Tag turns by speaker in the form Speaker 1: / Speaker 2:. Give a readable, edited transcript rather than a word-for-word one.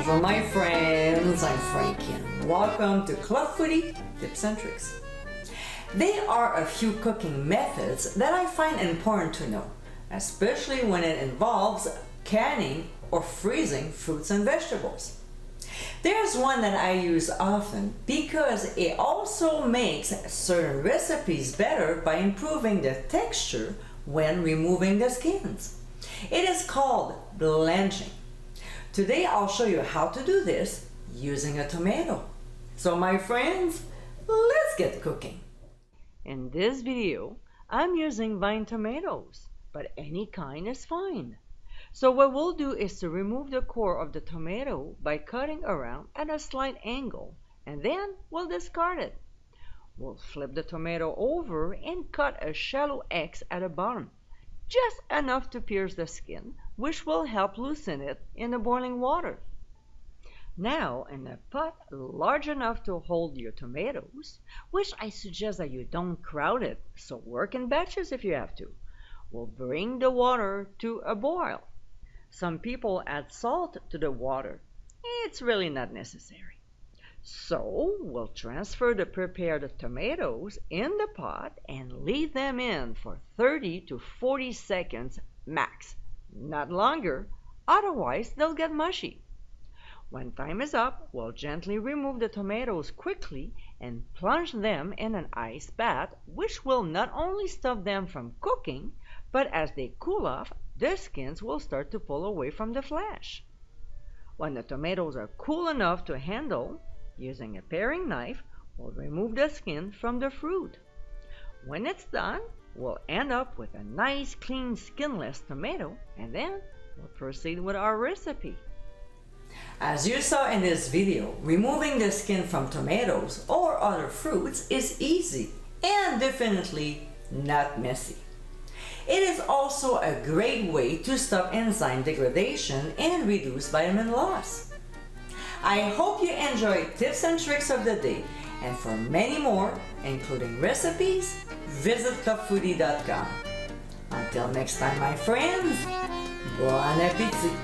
Speaker 1: Bonjour my friends, I'm Frankie and welcome to Club Foodie Tips and Tricks. There are a few cooking methods that I find important to know, especially when it involves canning or freezing fruits and vegetables. There's one that I use often because it also makes certain recipes better by improving the texture when removing the skins. It is called blanching. Today I'll show you how to do this using a tomato. So my friends, let's get cooking. In this video, I'm using vine tomatoes, but any kind is fine. So what we'll do is to remove the core of the tomato by cutting around at a slight angle, and then we'll discard it. We'll flip the tomato over and cut a shallow X at the bottom, just enough to pierce the skin, which will help loosen it in the boiling water. Now, in a pot large enough to hold your tomatoes, which I suggest that you don't crowd it, so work in batches if you have to, we'll bring the water to a boil. Some people add salt to the water. It's really not necessary. So we'll transfer the prepared tomatoes in the pot and leave them in for 30 to 40 seconds max, not longer, otherwise they'll get mushy. When time is up, we'll gently remove the tomatoes quickly and plunge them in an ice bath, which will not only stop them from cooking, but as they cool off, the skins will start to pull away from the flesh. When the tomatoes are cool enough to handle, using a paring knife, we'll remove the skin from the fruit. When it's done, we'll end up with a nice clean skinless tomato, and then we'll proceed with our recipe. As you saw in this video, removing the skin from tomatoes or other fruits is easy and definitely not messy. It is also a great way to stop enzyme degradation and reduce vitamin loss. I hope you enjoyed tips and tricks of the day, and for many more, including recipes, visit clubfoodie.com. Until next time, my friends, bon appétit!